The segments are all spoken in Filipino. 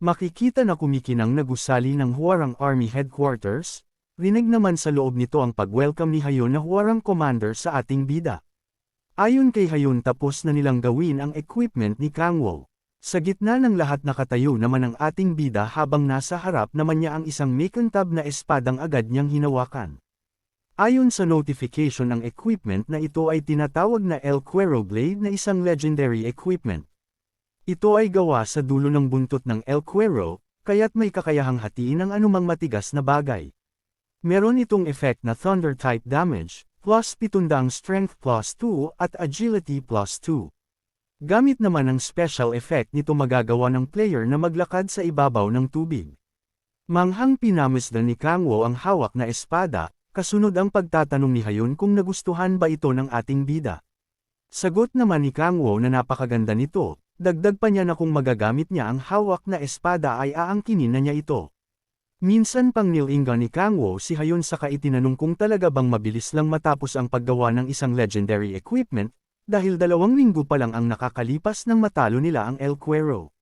Makikita na kumikinang na gusali ng Hwarang Army Headquarters, rinig naman sa loob nito ang pag-welcome ni Hayun na Hwarang Commander sa ating bida. Ayon kay Hayun tapos na nilang gawin ang equipment ni Kangwo. Sa gitna ng lahat nakatayo naman ang ating bida habang nasa harap naman niya ang isang makintab na espadang agad niyang hinawakan. Ayon sa notification ang equipment na ito ay tinatawag na El Cuero Blade na isang legendary equipment. Ito ay gawa sa dulo ng buntot ng El Cuero, kaya't may kakayahang hatiin ang anumang matigas na bagay. Meron itong effect na Thunder type damage, plus 700 strength plus 2 at agility plus 2. Gamit naman ang special effect nito magagawa ng player na maglakad sa ibabaw ng tubig. Manghang pinamisdan ni Kangwo ang hawak na espada, kasunod ang pagtatanong ni Hayun kung nagustuhan ba ito ng ating bida. Sagot naman ni Kangwo na napakaganda nito, dagdag pa niya na kung magagamit niya ang hawak na espada ay aangkinin na niya ito. Minsan pang nilinga ni Kangwo si Hayun saka itinanong kung talaga bang mabilis lang matapos ang paggawa ng isang legendary equipment, dahil 2 linggo pa lang ang nakakalipas nang matalo nila ang El Cuero.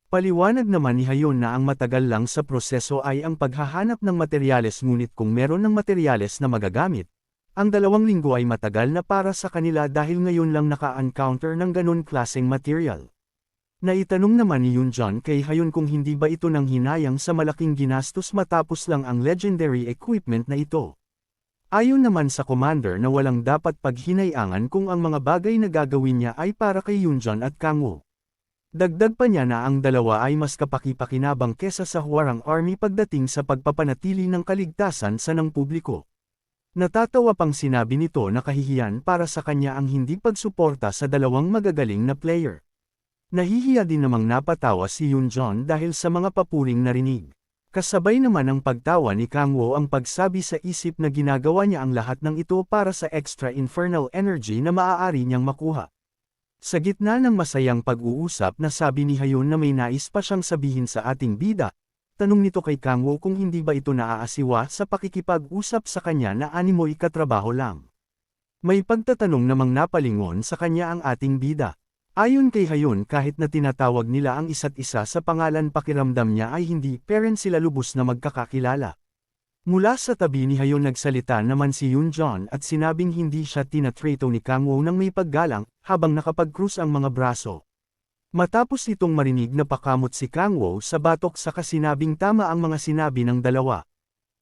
Paliwanag naman ni Hayun na ang matagal lang sa proseso ay ang paghahanap ng materyales ngunit kung meron ng materyales na magagamit, ang 2 linggo ay matagal na para sa kanila dahil ngayon lang naka-encounter ng ganun klaseng material. Naitanong naman ni Yunjon kay Hayun kung hindi ba ito nang hinayang sa malaking ginastos matapos lang ang legendary equipment na ito. Ayon naman sa commander na walang dapat paghinayangan kung ang mga bagay na gagawin niya ay para kay Yunjon at Kangwo. Dagdag pa niya na ang dalawa ay mas kapakipakinabang kesa sa Hwarang Army pagdating sa pagpapanatili ng kaligtasan sa ng publiko. Natatawa pang sinabi nito na kahihiyan para sa kanya ang hindi pagsuporta sa 2 magagaling na player. Nahihiya din namang napatawa si Yunjon dahil sa mga papuring narinig. Kasabay naman ng pagtawa ni Kangwo ang pagsabi sa isip na ginagawa niya ang lahat ng ito para sa extra infernal energy na maaari niyang makuha. Sa gitna ng masayang pag-uusap na sabi ni Hayun na may nais pa siyang sabihin sa ating bida, tanong nito kay Kangwo kung hindi ba ito naaasiwa sa pakikipag-usap sa kanya na animoy katrabaho lang. May pagtatanong namang napalingon sa kanya ang ating bida. Ayon kay Hayun kahit na tinatawag nila ang isa't isa sa pangalan pakiramdam niya ay hindi parent sila lubos na magkakakilala. Mula sa tabi ni Hayun nagsalita naman si Yunjon at sinabing hindi siya tinatreto ni Kangwo nang may paggalang habang nakapag-krus ang mga braso. Matapos itong marinig na pakamot si Kangwo sa batok saka sinabing tama ang mga sinabi ng dalawa.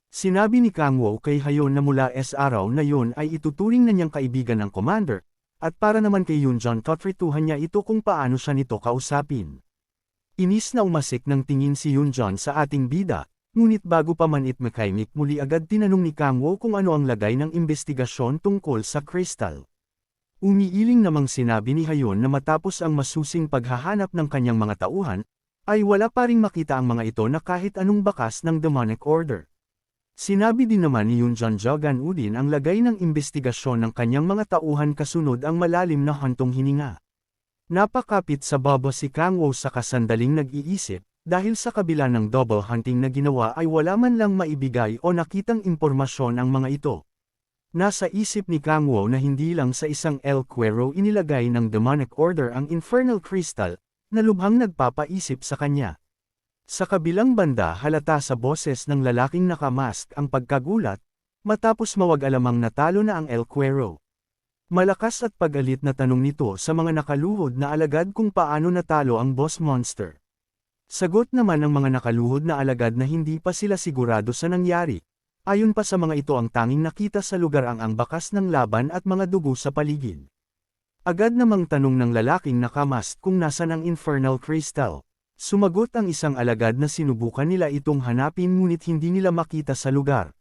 Sinabi ni Kangwo kay Hayun na mula araw na yun ay ituturing na niyang kaibigan ng commander, at para naman kay Yunjon tutretuhan niya ito kung paano siya nito kausapin. Inis na umasik ng tingin si Yunjon sa ating bida. Ngunit bago pa man itmakaimik muli agad tinanong ni Kangwo kung ano ang lagay ng investigasyon tungkol sa crystal. Umiiling namang sinabi ni Hayun na matapos ang masusing paghahanap ng kanyang mga tauhan, ay wala pa ring makita ang mga ito na kahit anong bakas ng demonic order. Sinabi din naman ni Yunjon Jogan Udin ang lagay ng investigasyon ng kanyang mga tauhan kasunod ang malalim na hantong hininga. Napakapit sa baba si Kangwo sa kasandaling nag-iisip, dahil sa kabila ng double hunting na ginawa ay wala man lang maibigay o nakitang impormasyon ang mga ito. Nasa isip ni Kangwo na hindi lang sa isang El Cuero inilagay ng demonic order ang infernal crystal, na lubhang nagpapaisip sa kanya. Sa kabilang banda halata sa boses ng lalaking nakamask ang pagkagulat, matapos mawag-alamang natalo na ang El Cuero. Malakas at pagalit na tanong nito sa mga nakaluhod na alagad kung paano natalo ang boss monster. Sagot naman ng mga nakaluhod na alagad na hindi pa sila sigurado sa nangyari. Ayon pa sa mga ito ang tanging nakita sa lugar ang bakas ng laban at mga dugo sa paligid. Agad namang tanong ng lalaking nakamask kung nasan ang infernal crystal. Sumagot ang isang alagad na sinubukan nila itong hanapin ngunit hindi nila makita sa lugar.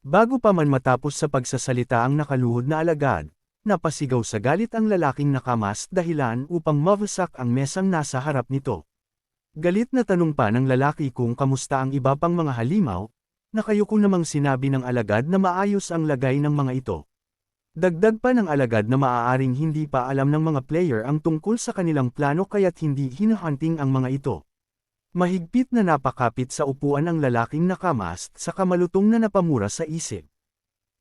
Bago pa man matapos sa pagsasalita ang nakaluhod na alagad, napasigaw sa galit ang lalaking nakamask dahilan upang mawasak ang mesang nasa harap nito. Galit na tanong pa ng lalaki kung kamusta ang iba pang mga halimaw, nakayuko namang sinabi ng alagad na maayos ang lagay ng mga ito. Dagdag pa ng alagad na maaaring hindi pa alam ng mga player ang tungkol sa kanilang plano kaya't hindi hinahunting ang mga ito. Mahigpit na napakapit sa upuan ang lalaking nakamask sa kamalutong na napamura sa isip.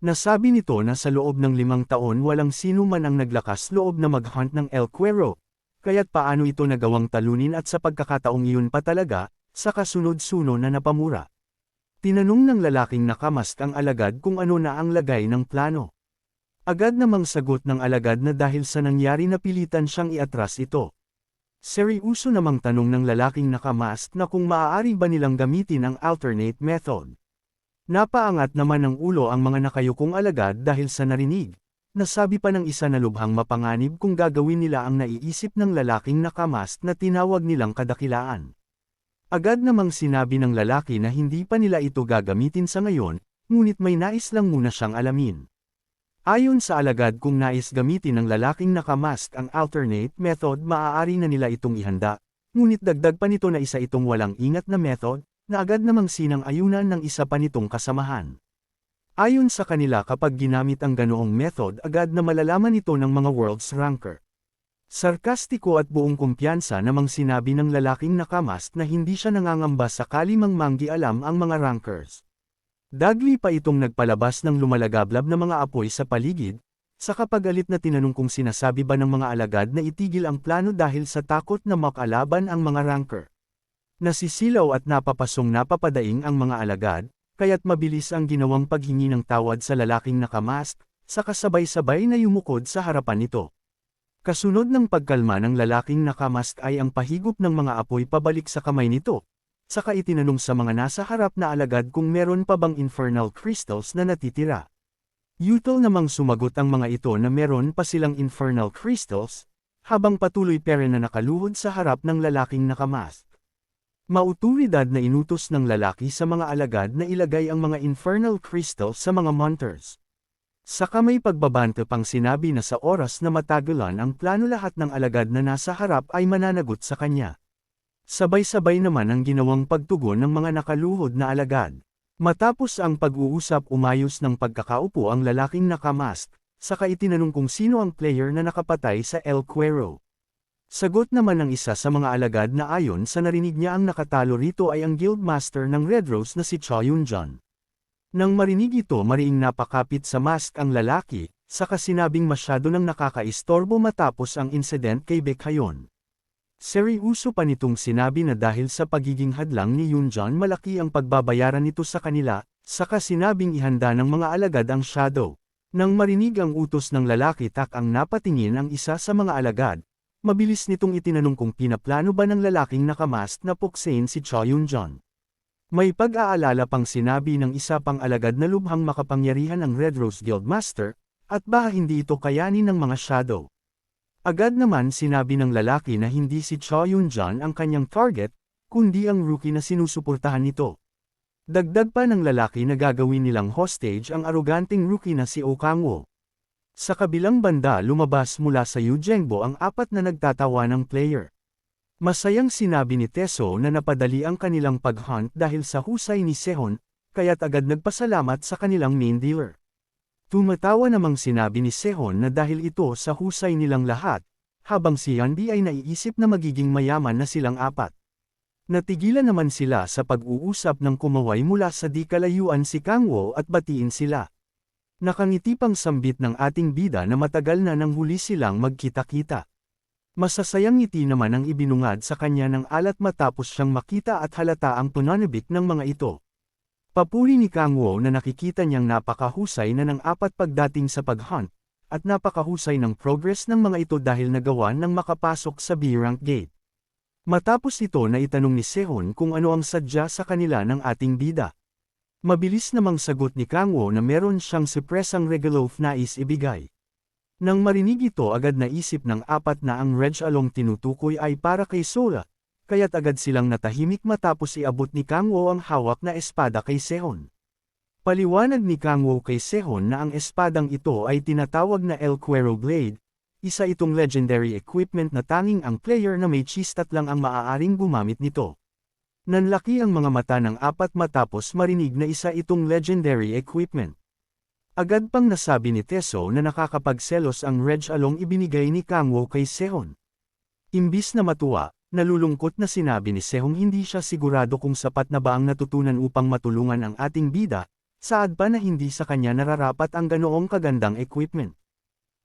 Nasabi nito na sa loob ng 5 taon walang sino man ang naglakas loob na mag-hunt ng El Cuero. Kaya't paano ito nagawang talunin at sa pagkakataong iyon pa talaga, sa kasunod-suno na napamura. Tinanong ng lalaking nakamask ang alagad kung ano na ang lagay ng plano. Agad namang sagot ng alagad na dahil sa nangyari napilitan siyang iatras ito. Seryoso namang tanong ng lalaking nakamask na kung maaari ba nilang gamitin ang alternate method. Napaangat naman ng ulo ang mga nakayukong alagad dahil sa narinig. Nasabi pa ng isa na lubhang mapanganib kung gagawin nila ang naiisip ng lalaking nakamask na tinawag nilang kadakilaan. Agad namang sinabi ng lalaki na hindi pa nila ito gagamitin sa ngayon, ngunit may nais lang muna siyang alamin. Ayon sa alagad kung nais gamitin ng lalaking nakamask ang alternate method maaari na nila itong ihanda, ngunit dagdag pa nito na isa itong walang ingat na method, na agad namang sinang-ayunan ng isa pa nitong kasamahan. Ayon sa kanila kapag ginamit ang ganoong method agad na malalaman ito ng mga world's ranker. Sarkastiko at buong kumpiyansa namang sinabi ng lalaking nakamask na hindi siya nangangamba sakali mang manggi-alam ang mga rankers. Dagli pa itong nagpalabas ng lumalagablab na mga apoy sa paligid, sa kapagalit na tinanong kung sinasabi ba ng mga alagad na itigil ang plano dahil sa takot na makalaban ang mga ranker. Nasisilaw at napapadaing ang mga alagad, kaya't mabilis ang ginawang paghingi ng tawad sa lalaking nakamask, sa kasabay-sabay na yumukod sa harapan nito. Kasunod ng pagkalma ng lalaking nakamask ay ang pahigop ng mga apoy pabalik sa kamay nito, saka itinanong sa mga nasa harap na alagad kung meron pa bang infernal crystals na natitira. Yutal namang sumagot ang mga ito na meron pa silang infernal crystals, habang patuloy pere na nakaluhod sa harap ng lalaking nakamask. Mauturidad na inutos ng lalaki sa mga alagad na ilagay ang mga infernal crystals sa mga monitors. Saka may pagbabante pang sinabi na sa oras na matagalan ang plano lahat ng alagad na nasa harap ay mananagot sa kanya. Sabay-sabay naman ang ginawang pagtugon ng mga nakaluhod na alagad. Matapos ang pag-uusap umayos ng pagkakaupo ang lalaking nakamask, saka itinanong kung sino ang player na nakapatay sa El Cuero. Sagot naman ng isa sa mga alagad na ayon sa narinig niya ang nakatalo rito ay ang guildmaster ng Red Rose na si Cho Yun-jan. Nang marinig ito mariing napakapit sa mask ang lalaki, saka sinabing masyado nang nakakaistorbo matapos ang incident kay Baekhyun. Seryoso pa nitong sinabi na dahil sa pagiging hadlang ni Yun-jan malaki ang pagbabayaran nito sa kanila, saka sinabing ihanda ng mga alagad ang shadow. Nang marinig ang utos ng lalaki ang napatingin ang isa sa mga alagad, mabilis nitong itinanong kung pinaplano ba ng lalaking nakamask na puksain si Cho Yun-jan. May pag-aalala pang sinabi ng isa pang alagad na lubhang makapangyarihan ang Red Rose Guildmaster, at baka hindi ito kayanin ng mga shadow. Agad naman sinabi ng lalaki na hindi si Cho Yun-jan ang kanyang target, kundi ang rookie na sinusuportahan nito. Dagdag pa ng lalaki na gagawin nilang hostage ang aroganting rookie na si Oh Kang-woo. Sa kabilang banda lumabas mula sa Yujengbo ang apat na nagtatawa ng player. Masayang sinabi ni Teso na napadali ang kanilang pag-hunt dahil sa husay ni Sehon, kaya't agad nagpasalamat sa kanilang main dealer. Tumatawa namang sinabi ni Sehon na dahil ito sa husay nilang lahat, habang si Hyunbi ay naiisip na magiging mayaman na silang apat. Natigilan naman sila sa pag-uusap ng kumaway mula sa di kalayuan si Kang-woo at batiin sila. Nakangiti pang sambit ng ating bida na matagal na nang huli silang magkita-kita. Masasayang ngiti naman ang ibinungad sa kanya ng alat matapos siyang makita at halata ang pananabik ng mga ito. Papuri ni Kang-woo na nakikita niyang napakahusay na ng apat pagdating sa pag-hunt, at napakahusay ng progress ng mga ito dahil nagawa ng makapasok sa B-rank gate. Matapos ito na itanong ni Sehon kung ano ang sadya sa kanila ng ating bida. Mabilis namang sagot ni Kang-woo na meron siyang surpresang regalo nais ibigay. Nang marinig ito agad naisip ng apat na ang Reg Along tinutukoy ay para kay Sola, kaya't agad silang natahimik matapos iabot ni Kang-woo ang hawak na espada kay Sehon. Paliwanag ni Kang-woo kay Sehon na ang espadang ito ay tinatawag na El Cuero Blade, isa itong legendary equipment na tanging ang player na may chistat lang ang maaaring gumamit nito. Nanlaki ang mga mata ng apat matapos marinig na isa itong legendary equipment. Agad pang nasabi ni Teso na nakakapagselos ang Reg Along ibinigay ni Kang-woo kay Sehon. Imbis na matuwa, nalulungkot na sinabi ni Sehong hindi siya sigurado kung sapat na ba ang natutunan upang matulungan ang ating bida, saad pa na hindi sa kanya nararapat ang ganoong kagandang equipment.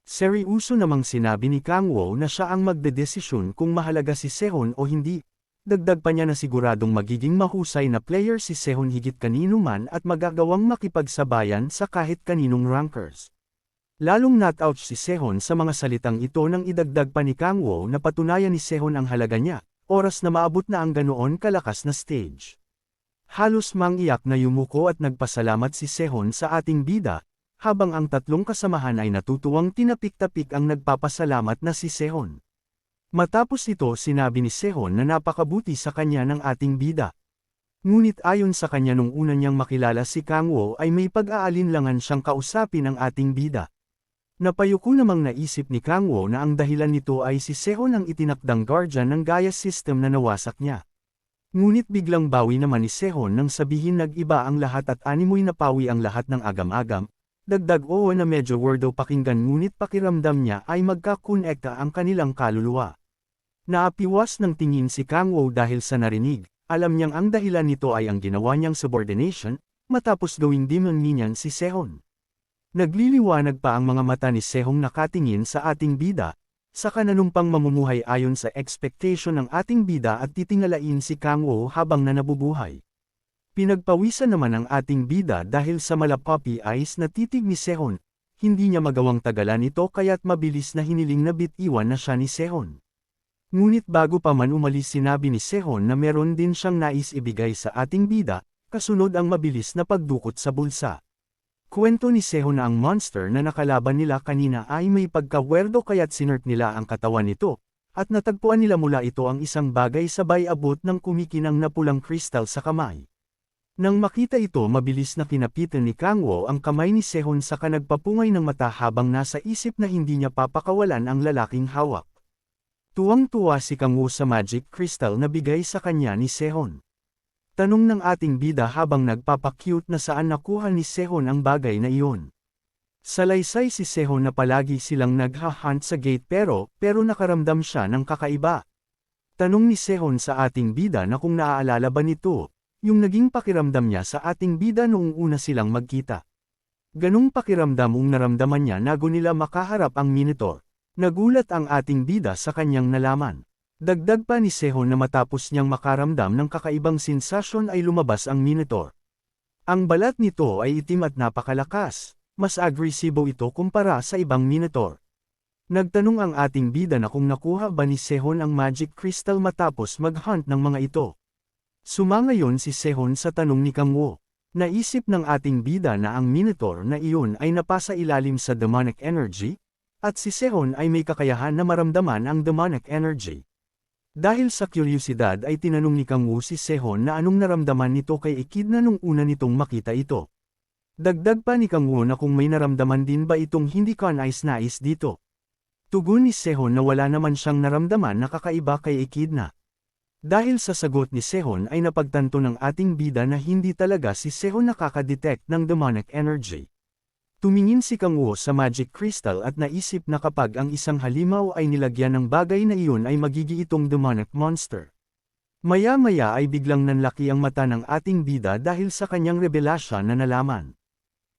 Seryoso namang sinabi ni Kang-woo na siya ang magdedesisyon kung mahalaga si Sehon o hindi, Dagdag pa niya na siguradong magiging mahusay na player si Sehun higit kanino man at magagawang makipagsabayan sa kahit kaninong rankers. Lalong not-ouch si Sehun sa mga salitang ito nang idagdag pa ni Kang Wo na patunayan ni Sehun ang halaga niya, oras na maabot na ang ganoon kalakas na stage. Halos mangiyak na yumuko at nagpasalamat si Sehun sa ating bida, habang ang tatlong kasamahan ay natutuwang tinapik-tapik ang nagpapasalamat na si Sehun. Matapos ito sinabi ni Sehun na napakabuti sa kanya ng ating bida. Ngunit ayon sa kanya nung una niyang makilala si Kang Wo ay may pag-aalinlangan siyang kausapin ang ating bida. Napayuko namang naisip ni Kang Wo na ang dahilan nito ay si Sehun ang itinakdang guardian ng Gaia system na nawasak niya. Ngunit biglang bawi naman ni Sehun nang sabihin nag-iba ang lahat at animoy napawi ang lahat ng agam-agam. Dagdag oo na medyo wordo pakinggan ngunit pakiramdam niya ay magkakonekta ang kanilang kaluluwa. Naapiwas ng tingin si Kang Wo dahil sa narinig, alam niyang ang dahilan nito ay ang ginawa niyang subordination, matapos gawing demon minion si Sehun. Nagliliwanag pa ang mga mata ni Sehun nakatingin sa ating bida, sa kananumpang mamumuhay ayon sa expectation ng ating bida at titingalain si Kang Wo habang nabubuhay. Pinagpawisan naman ang ating bida dahil sa malapuppy eyes na titig ni Sehun, hindi niya magawang tagalan ito kaya't mabilis na hiniling na bitiwan na siya ni Sehun. Ngunit bago pa man umalis sinabi ni Sehun na meron din siyang nais ibigay sa ating bida, kasunod ang mabilis na pagdukot sa bulsa. Kwento ni Sehun na ang monster na nakalaban nila kanina ay may pagkawerdo kaya't sinert nila ang katawan nito, at natagpuan nila mula ito ang isang bagay sabay abot ng kumikinang na pulang kristal sa kamay. Nang makita ito mabilis na kinapitan ni Kang Wo ang kamay ni Sehun saka nagpapungay ng mata habang nasa isip na hindi niya papakawalan ang lalaking hawak. Tuwang-tuwa si Kang Wo sa magic crystal na bigay sa kanya ni Sehun. Tanong ng ating bida habang nagpapakyut na saan nakuha ni Sehun ang bagay na iyon. Salaysay si Sehun na palagi silang nagha-hunt sa gate pero nakaramdam siya ng kakaiba. Tanong ni Sehun sa ating bida na kung naaalala ba nito, yung naging pakiramdam niya sa ating bida noong una silang magkita. Ganong pakiramdam ang naramdaman niya nago nila makaharap ang Minotaur. Nagulat ang ating bida sa kanyang nalaman. Dagdag pa ni Sehun na matapos niyang makaramdam ng kakaibang sensasyon ay lumabas ang Minotaur. Ang balat nito ay itim at napakalakas, mas agresibo ito kumpara sa ibang Minotaur. Nagtanong ang ating bida na kung nakuha ba ni Sehun ang magic crystal matapos mag-hunt ng mga ito. Sumangayon si Sehun sa tanong ni Kang Wo. Naisip ng ating bida na ang Minotaur na iyon ay napasa ilalim sa demonic energy, at si Sehun ay may kakayahan na maramdaman ang demonic energy. Dahil sa kuryosidad ay tinanong ni Kang Wo si Sehun na anong naramdaman nito kay Echidna nung una nitong makita ito. Dagdag pa ni Kang Wo na kung may naramdaman din ba itong hindi kanais-nais dito. Tugon ni Sehun na wala naman siyang naramdaman na kakaiba kay Echidna. Dahil sa sagot ni Sehun ay napagtanto ng ating bida na hindi talaga si Sehun nakakadetect ng demonic energy. Tumingin si Kang Wo sa magic crystal at naisip na kapag ang isang halimaw ay nilagyan ng bagay na iyon ay magiging itong demonic monster. Maya-maya ay biglang nanlaki ang mata ng ating bida dahil sa kanyang revelasyon na nalaman.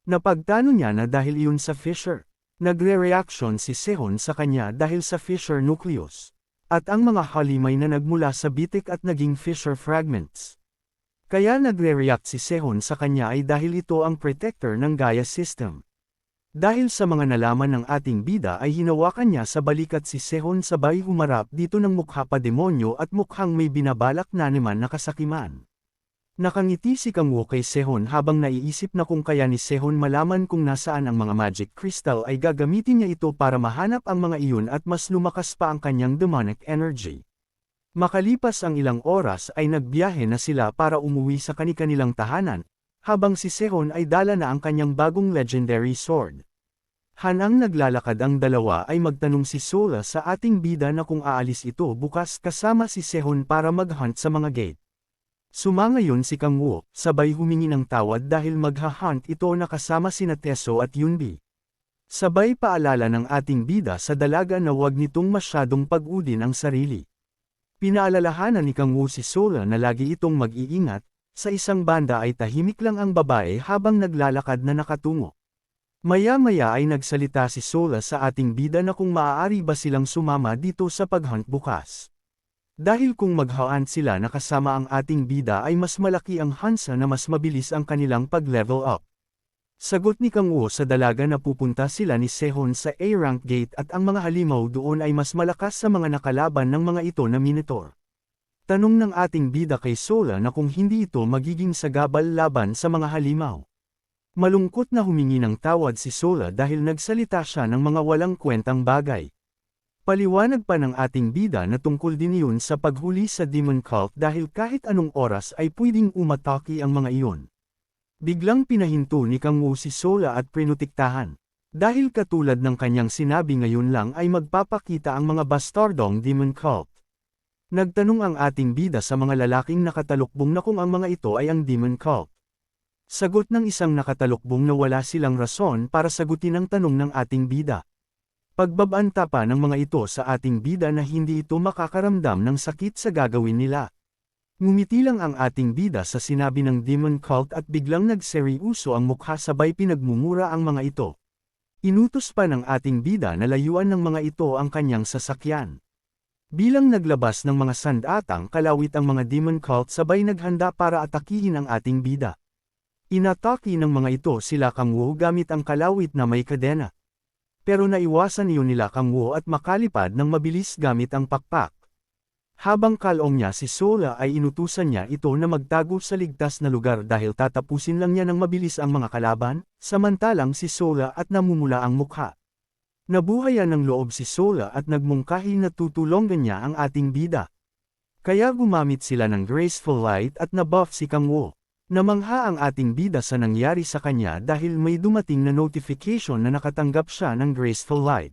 Napagtano niya na dahil iyon sa fissure. Nagre-reaction si Sehun sa kanya dahil sa fissure nucleus. At ang mga halimay na nagmula sa bitik at naging fissure fragments. Kaya nagre-react si Sehun sa kanya ay dahil ito ang protector ng Gaia system. Dahil sa mga nalaman ng ating bida ay hinawakan niya sa balikat si Sehun sabay humarap dito ng mukha pa demonyo at mukhang may binabalak na naman na kasakiman. Nakangiti si Kang Wo kay Sehun habang naiisip na kung kaya ni Sehun malaman kung nasaan ang mga magic crystal ay gagamitin niya ito para mahanap ang mga iyon at mas lumakas pa ang kanyang demonic energy. Makalipas ang ilang oras ay nagbiyahe na sila para umuwi sa kani-kanilang tahanan, habang si Sehun ay dala na ang kanyang bagong legendary sword. Hanang naglalakad ang dalawa ay magtanong si Sola sa ating bida na kung aalis ito bukas kasama si Sehun para mag-hunt sa mga gate. Sumangayon si Kang Wo, sabay humingi ng tawad dahil magha-hunt ito na kasama sina Teso at Yunbi. Sabay paalala ng ating bida sa dalaga na huwag nitong masyadong pag-udin ang sarili. Pinaalalahanan ni Kang Wo si Sola na lagi itong mag-iingat, sa isang banda ay tahimik lang ang babae habang naglalakad na nakatungo. Maya-maya ay nagsalita si Sola sa ating bida na kung maaari ba silang sumama dito sa pag-hunt bukas. Dahil kung maghawaan sila na kasama ang ating bida ay mas malaki ang hansa na mas mabilis ang kanilang pag-level up. Sagot ni Kang Wu sa dalaga na pupunta sila ni Sehun sa A-rank gate at ang mga halimaw doon ay mas malakas sa mga nakalaban ng mga ito na Minotaur. Tanong ng ating bida kay Sola na kung hindi ito magiging sagabal laban sa mga halimaw. Malungkot na humingi ng tawad si Sola dahil nagsalita siya ng mga walang kwentang bagay. Paliwanag pa ng ating bida na tungkol din iyon sa paghuli sa Demon Cult dahil kahit anong oras ay pwedeng umatake ang mga iyon. Biglang pinahinto ni Kang Wu si Sola at pinutiktahan. Dahil katulad ng kanyang sinabi ngayon lang ay magpapakita ang mga bastardong Demon Cult. Nagtanong ang ating bida sa mga lalaking nakatalukbong na kung ang mga ito ay ang Demon Cult. Sagot ng isang nakatalukbong na wala silang rason para sagutin ang tanong ng ating bida. Pagbabanta pa ng mga ito sa ating bida na hindi ito makakaramdam ng sakit sa gagawin nila. Ngumiti lang ang ating bida sa sinabi ng Demon Cult at biglang nagseryoso ang mukha sabay pinagmumura ang mga ito. Inutos pa ng ating bida na layuan ng mga ito ang kanyang sasakyan. Bilang naglabas ng mga sandatang kalawit ang mga Demon Cult sabay naghanda para atakihin ang ating bida. Inatake ng mga ito sila Kang Wu gamit ang kalawit na may kadena. Pero naiwasan iyon nila Kang Wu at makalipad ng mabilis gamit ang pakpak. Habang kalong niya si Sola ay inutusan niya ito na magtago sa ligtas na lugar dahil tatapusin lang niya ng mabilis ang mga kalaban, samantalang si Sola at namumula ang mukha. Nabuhayan ng loob si Sola at nagmungkahi na tutulungan niya ang ating bida. Kaya gumamit sila ng Graceful Light at nabuff si Kang Wu. Namangha ang ating bida sa nangyari sa kanya dahil may dumating na notification na nakatanggap siya ng Graceful Light.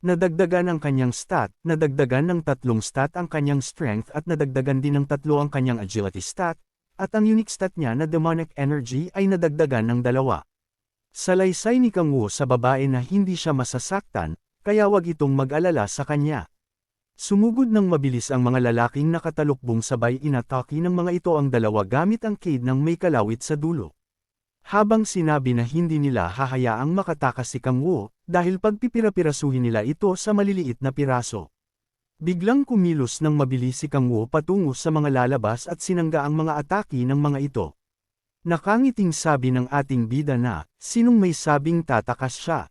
Nadagdagan ang kanyang stat, nadagdagan ng 3 stat ang kanyang strength at nadagdagan din ng 3 ang kanyang agility stat, at ang unique stat niya na demonic energy ay nadagdagan ng 2. Salaysay ni Kang Wu sa babae na hindi siya masasaktan, kaya wag itong mag-alala sa kanya. Sumugod ng mabilis ang mga lalaking nakatalukbong sabay inatake ng mga ito ang dalawa gamit ang cade ng may kalawit sa dulo. Habang sinabi na hindi nila hahayaang makatakas si Kang Wu, dahil pagpipira-pirasuhin nila ito sa maliliit na piraso. Biglang kumilos ng mabilis si Kang Wu patungo sa mga lalabas at sinangga ang mga atake ng mga ito. Nakangiting sabi ng ating bida na, sinong may sabing tatakas siya.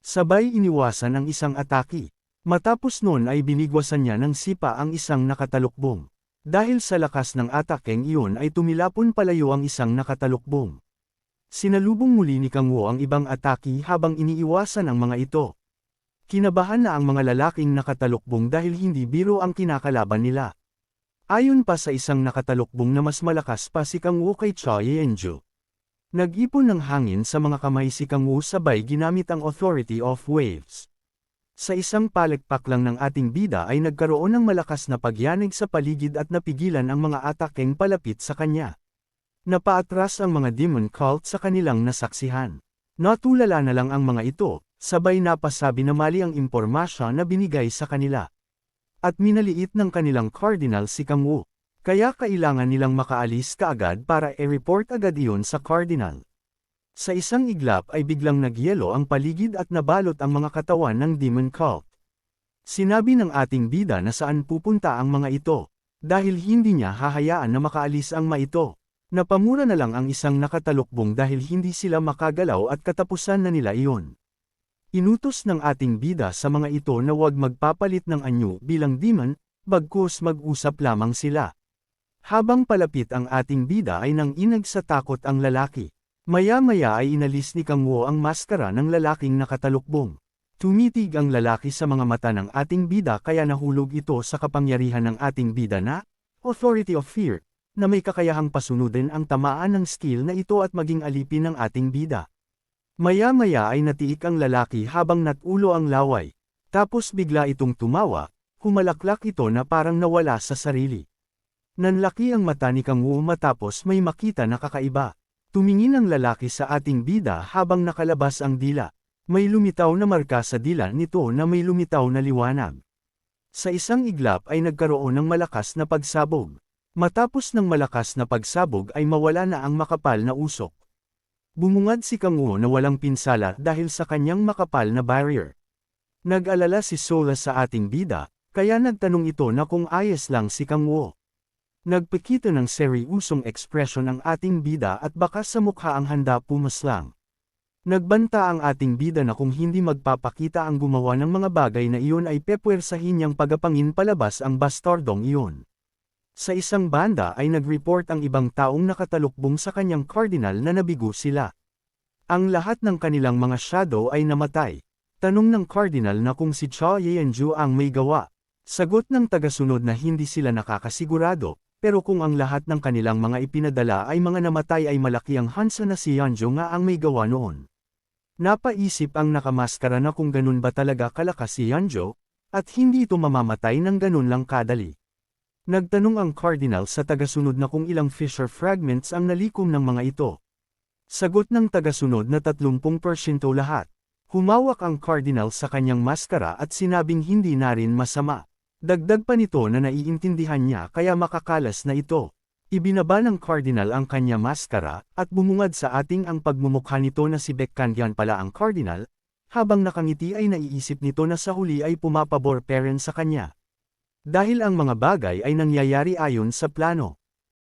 Sabay iniwasan ang isang atake. Matapos nun ay binigwasan niya ng sipa ang isang nakatalukbong. Dahil sa lakas ng atakeng iyon ay tumilapon palayo ang isang nakatalukbong. Sinalubong muli ni Kang Wu ang ibang atake habang iniiwasan ang mga ito. Kinabahan na ang mga lalaking nakatalukbong dahil hindi biro ang kinakalaban nila. Ayon pa sa isang nakatalukbong na mas malakas pa si Kang Wu kay Cha Yenju. Nag-ipon ng hangin sa mga kamay si Kang Wu sabay ginamit ang Authority of Waves. Sa isang palekpak lang ng ating bida ay nagkaroon ng malakas na pagyanig sa paligid at napigilan ang mga atakeng palapit sa kanya. Napaatras ang mga Demon Cult sa kanilang nasaksihan. Natulala na lang ang mga ito, sabay napasabi na mali ang impormasyon na binigay sa kanila. At minaliit ng kanilang cardinal si Kang Wu. Kaya kailangan nilang makaalis kaagad para i-report agad iyon sa cardinal. Sa isang iglap ay biglang nagyelo ang paligid at nabalot ang mga katawan ng Demon Cult. Sinabi ng ating bida na saan pupunta ang mga ito, dahil hindi niya hahayaan na makaalis ang mga ito. Napamura na lang ang isang nakatalukbong dahil hindi sila makagalaw at katapusan na nila iyon. Inutos ng ating bida sa mga ito na huwag magpapalit ng anyo bilang demon, bagkus mag-usap lamang sila. Habang palapit ang ating bida ay nanginag sa takot ang lalaki. Maya-maya ay inalis ni Kang Wu ang maskara ng lalaking nakatalukbong. Tumitig ang lalaki sa mga mata ng ating bida kaya nahulog ito sa kapangyarihan ng ating bida na, Authority of Fear, na may kakayahang pasunodin ang tamaan ng skill na ito at maging alipin ng ating bida. Maya-maya ay natiik ang lalaki habang natulo ang laway. Tapos bigla itong tumawa, humalaklak ito na parang nawala sa sarili. Nanlaki ang mata ni Kang Wu matapos may makita na kakaiba. Tumingin ang lalaki sa ating bida habang nakalabas ang dila. May lumitaw na marka sa dila nito na may lumitaw na liwanag. Sa isang iglap ay nagkaroon ng malakas na pagsabog. Matapos ng malakas na pagsabog ay mawala na ang makapal na usok. Bumungad si Kang Wu na walang pinsala dahil sa kanyang makapal na barrier. Nag-alala si Sola sa ating bida, Kaya nagtanong ito na kung ayos lang si Kang Wo. Nagpakita ng seryusong ekspresyon ang ating bida at baka sa mukha ang handa pumaslang. Nagbanta ang ating bida na kung hindi magpapakita ang gumawa ng mga bagay na iyon ay pepwersahin niyang pagapangin palabas ang bastardong iyon. Sa isang banda ay nag-report ang ibang taong nakatalukbong sa kanyang cardinal na nabigo sila. Ang lahat ng kanilang mga shadow ay namatay. Tanong ng cardinal na kung si Cha Yeonju ang may gawa. Sagot ng tagasunod na hindi sila nakakasigurado, pero kung ang lahat ng kanilang mga ipinadala ay mga namatay ay malaki ang hansa na si Yeonju nga ang may gawa noon. Napaisip ang nakamaskara na kung ganun ba talaga kalakas si Yeonju, at hindi ito mamamatay ng ganun lang kadali. Nagtanong ang cardinal sa tagasunod na kung ilang fissure fragments ang nalikom ng mga ito. Sagot ng tagasunod na 30% lahat. Humawak ang cardinal sa kanyang maskara at sinabing hindi na rin masama. Dagdag pa nito na naiintindihan niya kaya makakalas na ito. Ibinaba ng cardinal ang kanya maskara, at bumungad sa ating ang pagmumukha nito na si Baekhyun pala ang cardinal, habang nakangiti ay naiisip nito na sa huli ay pumapabor pa rin sa kanya. Dahil ang mga bagay ay nangyayari ayon sa plano.